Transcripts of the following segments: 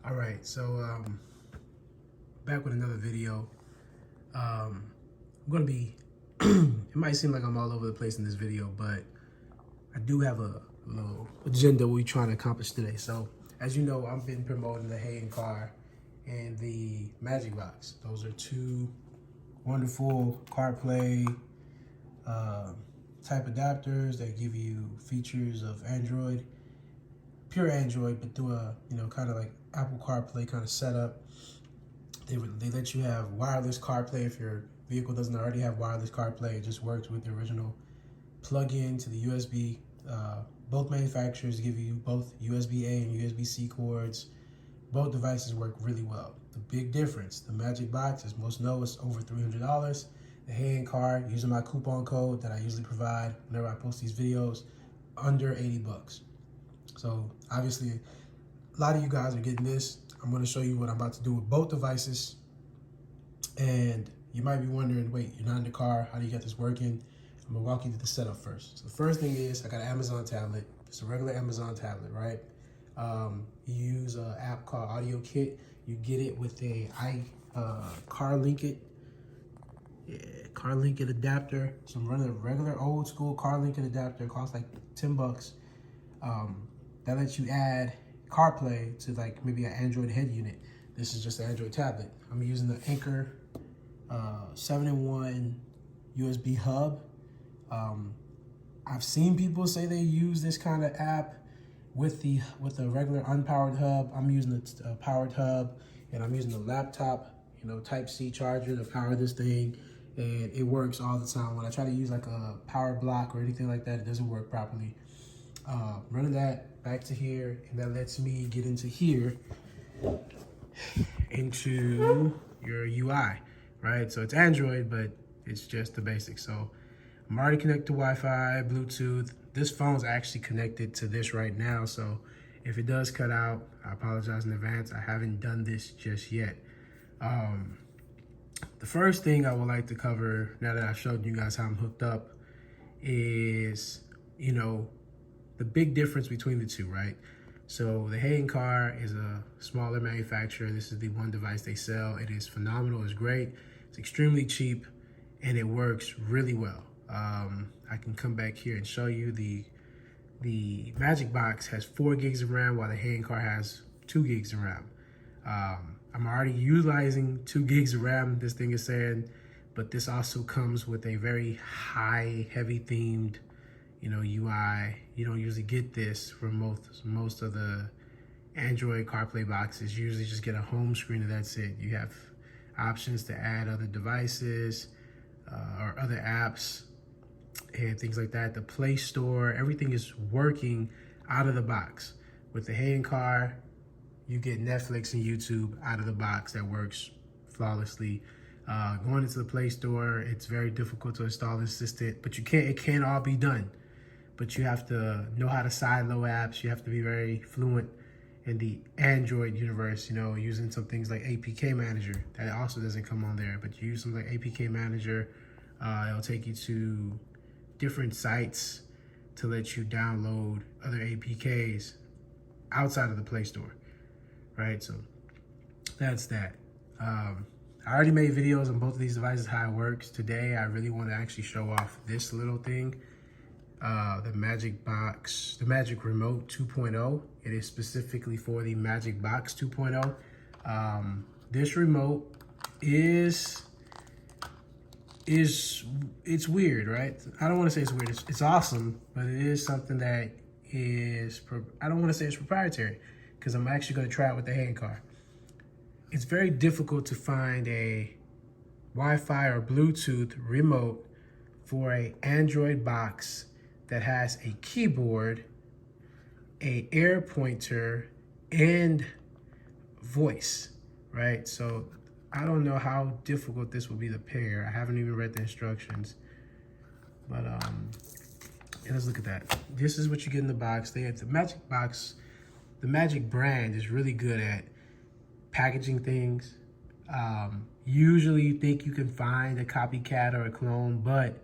All right, so back with another video. I'm gonna be, it might seem like I'm all over the place in this video, but I do have a little agenda we're trying to accomplish today. So as you know, I've been promoting the Hay and Car and the Magic Box. Those are two wonderful CarPlay type adapters that give you features of Android, pure Android, but through a, kind of like Apple CarPlay kind of setup. They let you have wireless CarPlay if your vehicle doesn't already have wireless CarPlay. It just works with the original plug-in to the USB. Both manufacturers give you both USB-A and USB-C cords. Both devices work really well. The big difference, the Magic Box, as most know, is over $300. The Hay and Car, using my coupon code that I usually provide whenever I post these videos, under 80 bucks. So obviously, a lot of you guys are getting this. I'm going to show you what I'm about to do with both devices. And you might be wondering, wait, you're not in the car. How do you get this working? I'm going to walk you through the setup first. So the first thing is I got an Amazon tablet. It's a regular Amazon tablet, right? You use an app called Audio Kit. You get it with a car link it adapter. So I'm running a regular old school car link it adapter. It costs like 10 bucks. That lets you add CarPlay to like maybe an Android head unit. This is just an Android tablet. I'm using the Anchor 7-in-1 USB hub. I've seen people say they use this kind of app with the regular unpowered hub. I'm using the powered hub, and I'm using the laptop, Type-C charger to power this thing, and it works all the time. When I try to use like a power block or anything like that, it doesn't work properly. Running that back to here, and that lets me get into here, into your UI, right? So it's Android, but it's just the basics. So I'm already connected to Wi-Fi, Bluetooth. This phone's actually connected to this right now, so if it does cut out, I apologize in advance. I haven't done this just yet. The first thing I would like to cover, now that I've showed you guys how I'm hooked up, is, the big difference between the two, right? So the Hay and Car is a smaller manufacturer. This is the one device they sell. It is phenomenal, it's great, it's extremely cheap, and it works really well. I can come back here and show you the Magic Box has 4 gigs of RAM, while the Hay and Car has 2 gigs of RAM. I'm already utilizing 2 gigs of RAM, this thing is saying, but this also comes with a very high, heavy themed, UI. You don't usually get this from most of the Android CarPlay boxes. You usually just get a home screen and that's it. You have options to add other devices or other apps and things like that. The Play Store, everything is working out of the box. With the Hay and Car, you get Netflix and YouTube out of the box. That works flawlessly. Going into the Play Store, it's very difficult to install the assistant, but it can all be done. But you have to know how to sideload apps. You have to be very fluent in the Android universe, using some things like APK Manager. That also doesn't come on there, but you use something like APK Manager. It'll take you to different sites to let you download other APKs outside of the Play Store, right? So that's that. I already made videos on both of these devices, how it works. Today, I really want to actually show off this little thing. The Magic Box, the Magic Remote 2.0. It is specifically for the Magic Box 2.0. This remote it's weird, right? I don't want to say it's weird. It's awesome, but it is something that is, I don't want to say it's proprietary, because I'm actually going to try it with the Hay and Car. It's very difficult to find a Wi-Fi or Bluetooth remote for an Android box that has a keyboard, a air pointer, and voice, right? So I don't know how difficult this will be to pair. I haven't even read the instructions, but yeah, let's look at that. This is what you get in the box. They have the Magic Box. The Magic brand is really good at packaging things. Usually you think you can find a copycat or a clone, but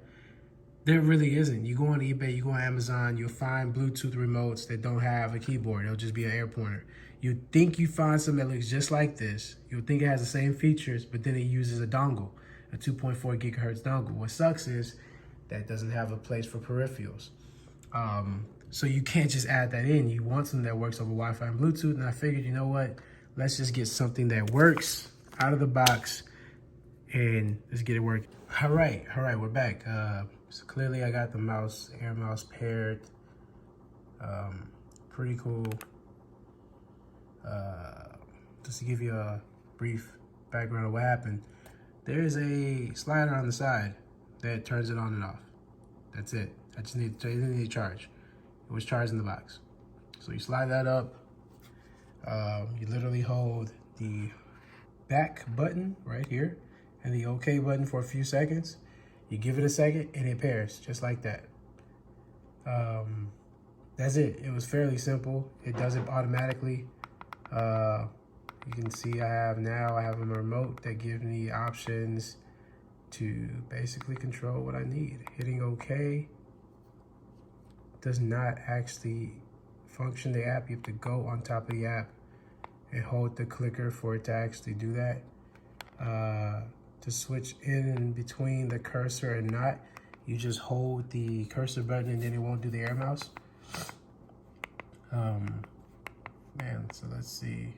There really isn't. You go on eBay, you go on Amazon, you'll find Bluetooth remotes that don't have a keyboard. It'll just be an air pointer. You think you find something that looks just like this. You'll think it has the same features, but then it uses a dongle, a 2.4 gigahertz dongle. What sucks is that doesn't have a place for peripherals. So you can't just add that in. You want something that works over Wi-Fi and Bluetooth. And I figured, you know what? Let's just get something that works out of the box and let's get it working. All right, we're back. So clearly I got the mouse, air mouse paired. Pretty cool. Just to give you a brief background of what happened, there's a slider on the side that turns it on and off. That's it. I just need to charge. It was charged in the box. So you slide that up. You literally hold the back button right here and the OK button for a few seconds. You give it a second and it pairs just like that. That's it. It was fairly simple. It does it automatically. You can see I have a remote that gives me options to basically control what I need. Hitting OK does not actually function the app. You have to go on top of the app and hold the clicker for it to actually do that. To switch in and between the cursor and not, you just hold the cursor button and then it won't do the air mouse. Man, so let's see.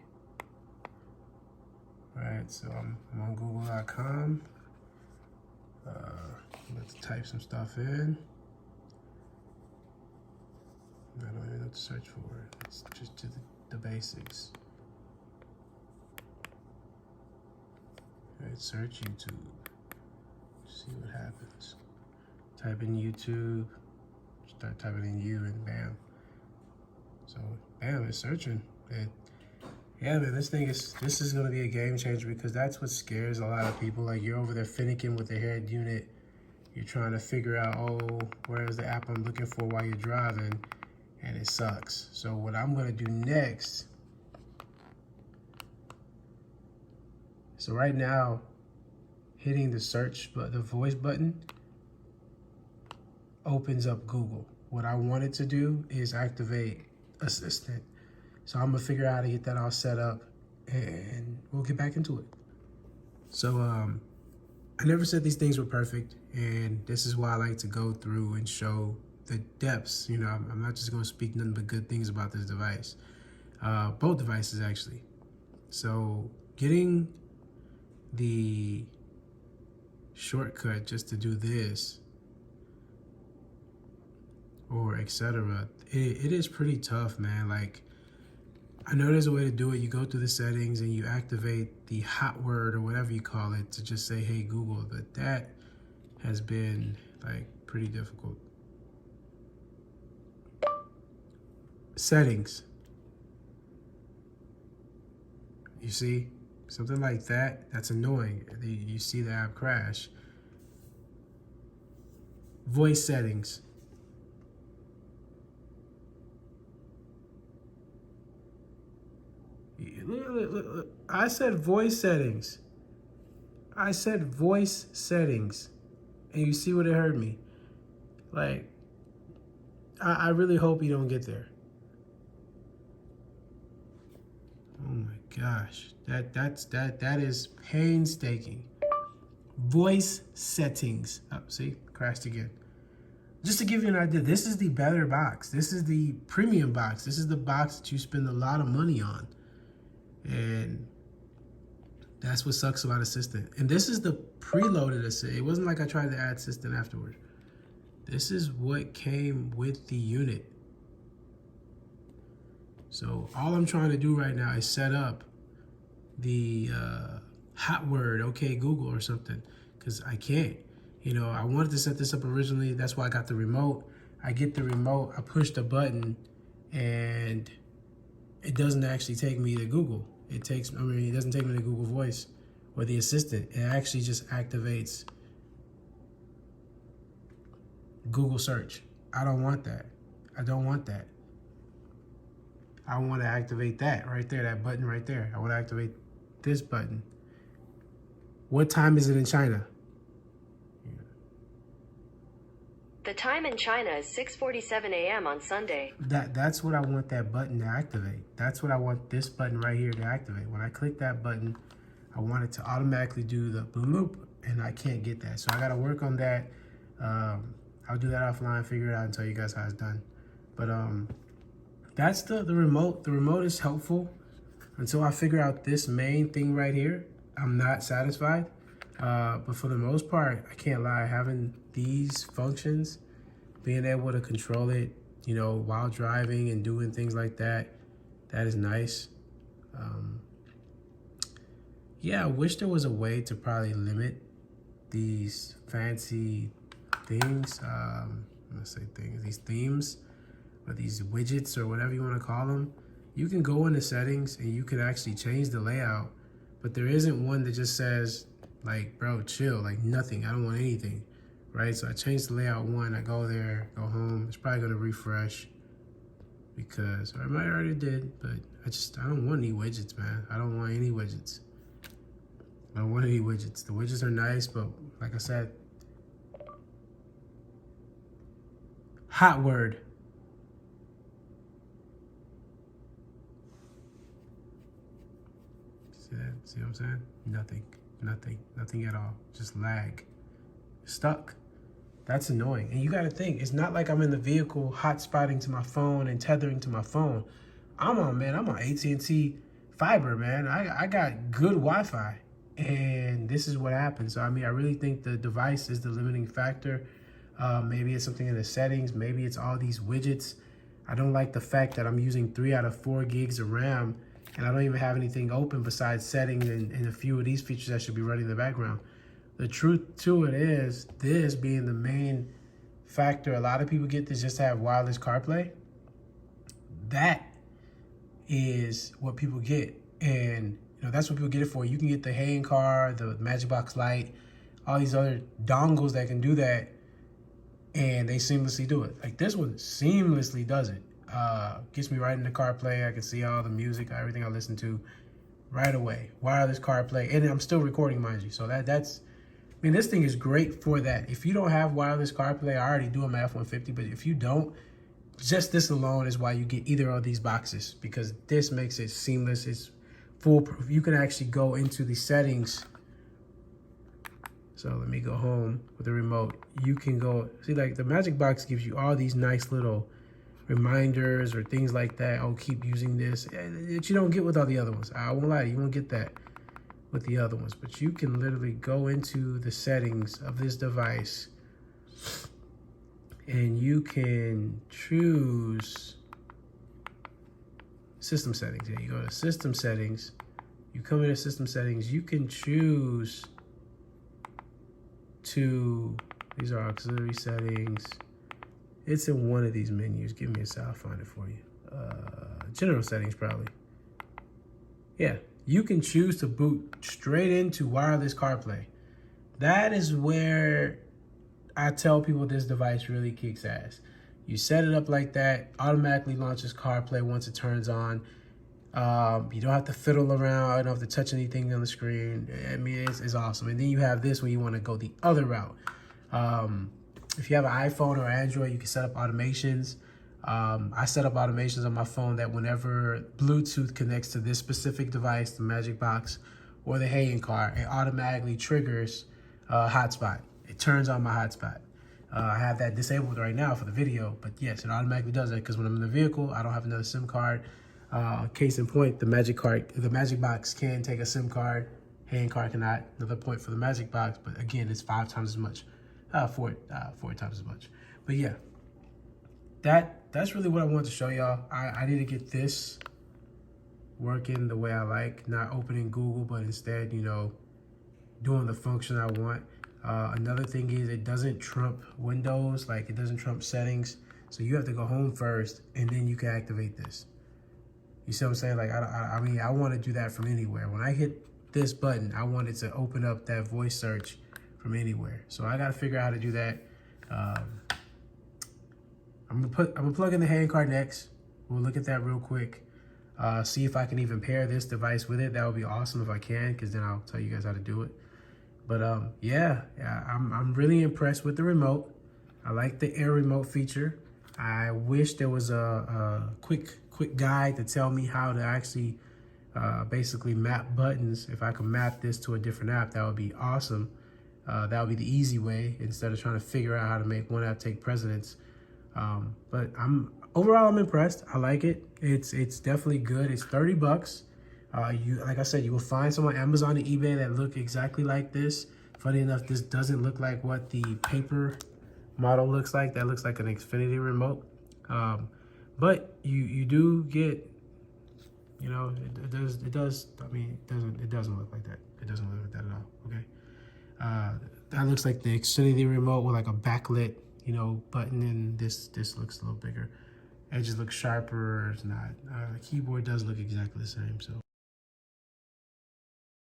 All right, so I'm on google.com. Let's type some stuff in. I don't even know what to search for. Let's just do the basics. All right, search YouTube. See what happens. Type in YouTube. Start typing in you and bam. So bam, it's searching. And yeah, man, this is gonna be a game changer because that's what scares a lot of people. Like you're over there finicking with the head unit. You're trying to figure out, oh, where's the app I'm looking for while you're driving, and it sucks. So what I'm gonna do next, so right now, hitting the search, but the voice button opens up Google. What I wanted to do is activate Assistant. So I'm gonna figure out how to get that all set up and we'll get back into it. So I never said these things were perfect, and this is why I like to go through and show the depths. You know, I'm not just gonna speak nothing but good things about this device. Both devices actually. So getting the shortcut just to do this or etc. It is pretty tough, man. Like, I know there's a way to do it. You go through the settings and you activate the hot word or whatever you call it to just say, hey, Google, but that has been like pretty difficult. Settings. You see, something like that, that's annoying. You see the app crash. Voice settings. Look, I said voice settings. I said voice settings. And you see what it heard me. Like, I really hope you don't get there. Oh my gosh. That is painstaking. Voice settings. Oh, see, crashed again. Just to give you an idea, this is the better box. This is the premium box. This is the box that you spend a lot of money on. And that's what sucks about Assistant. And this is the preloaded Assistant. It wasn't like I tried to add Assistant afterward. This is what came with the unit. So all I'm trying to do right now is set up the hot word, okay, Google or something, because I can't. You know, I wanted to set this up originally. That's why I got the remote. I get the remote, I push the button, and it doesn't actually take me to Google. It doesn't take me to Google Voice or the Assistant. It actually just activates Google search. I don't want that. I don't want that. I want to activate that right there, that button right there. I want to activate this button. What time is it in China? The time in China is 6:47 a.m. on Sunday. That's what I want that button to activate. That's what I want this button right here to activate. When I click that button, I want it to automatically do the bloop, and I can't get that. So I got to work on that. I'll do that offline, figure it out, and tell you guys how it's done. But that's the remote. The remote is helpful until I figure out this main thing right here. I'm not satisfied. But for the most part, I can't lie, having these functions, being able to control it, you know, while driving and doing things like that, that is nice. Yeah, I wish there was a way to probably limit these fancy things. Let's say things, these themes, or these widgets, or whatever you want to call them. You can go into settings and you can actually change the layout, but there isn't one that just says, like, bro, chill, like nothing. I don't want anything, right? So I changed the layout one. I go there, go home. It's probably gonna refresh because, or I might already did, but I don't want any widgets, man. I don't want any widgets. I don't want any widgets. The widgets are nice, but like I said, hot word. See that? See what I'm saying? Nothing at all. Just lag. Stuck. That's annoying. And you got to think, it's not like I'm in the vehicle hotspotting to my phone and tethering to my phone. I'm on AT&T fiber, man. I got good Wi-Fi, and this is what happens. So I mean, I really think the device is the limiting factor. Maybe it's something in the settings. Maybe it's all these widgets. I don't like the fact that I'm using 3 out of 4 gigs of RAM, and I don't even have anything open besides settings and a few of these features that should be running in the background. The truth to it is, this being the main factor, a lot of people get this just to have wireless CarPlay. That is what people get. And you know, that's what people get it for. You can get the Hey in Car, the Magic Box Lite, all these other dongles that can do that, and they seamlessly do it. Like this one seamlessly does it. Gets me right into CarPlay. I can see all the music, everything I listen to right away. Wireless CarPlay, and I'm still recording, mind you. So that's, I mean, this thing is great for that. If you don't have wireless CarPlay, I already do on my F-150, but if you don't, just this alone is why you get either of these boxes, because this makes it seamless. It's foolproof. You can actually go into the settings. So let me go home with the remote. You can go, see, like the Magic Box gives you all these nice little reminders or things like that. Oh, keep using this, that you don't get with all the other ones. I won't lie, you won't get that with the other ones. But you can literally go into the settings of this device and you can choose system settings. Yeah, you go to system settings, you come into system settings, you can choose to, these are auxiliary settings. It's in one of these menus. Give me a second, I'll find it for you. General settings, probably. Yeah, you can choose to boot straight into wireless CarPlay. That is where I tell people this device really kicks ass. You set it up like that, automatically launches CarPlay once it turns on. You don't have to fiddle around, you don't have to touch anything on the screen. I mean, it's awesome. And then you have this when you want to go the other route. If you have an iPhone or Android, you can set up automations. I set up automations on my phone that whenever Bluetooth connects to this specific device, the Magic Box or the Hey in Car, it automatically triggers hotspot. It turns on my hotspot. I have that disabled right now for the video, but yes, it automatically does it because when I'm in the vehicle, I don't have another SIM card. Case in point, the Magic Box can take a SIM card. Hey in Car cannot. Another point for the Magic Box, but again, it's 5 times as much. 4 times as much. But yeah, that's really what I wanted to show y'all. I need to get this working the way I like, not opening Google, but instead, you know, doing the function I want. Another thing is it doesn't trump Windows, like it doesn't trump settings. So you have to go home first and then you can activate this. You see what I'm saying? Like, I mean, I want to do that from anywhere. When I hit this button, I want it to open up that voice search from anywhere. So I got to figure out how to do that. I'm gonna plug in the Hey in Car next. We'll look at that real quick. See if I can even pair this device with it. That would be awesome if I can, because then I'll tell you guys how to do it. But yeah, I'm really impressed with the remote. I like the air remote feature. I wish there was a quick guide to tell me how to actually basically map buttons. If I could map this to a different app, that would be awesome. That would be the easy way instead of trying to figure out how to make one app take precedence. But overall I'm impressed. I like it. It's definitely good. It's $30. Like I said, you will find some on Amazon and eBay that look exactly like this. Funny enough, this doesn't look like what the paper model looks like. That looks like an Xfinity remote. But you do get, you know, it does. I mean, it doesn't look like that. It doesn't look like that at all. Okay. That looks like the Xfinity remote with like a backlit, you know, button, and this looks a little bigger. Edges look sharper. It's not. The keyboard does look exactly the same. So.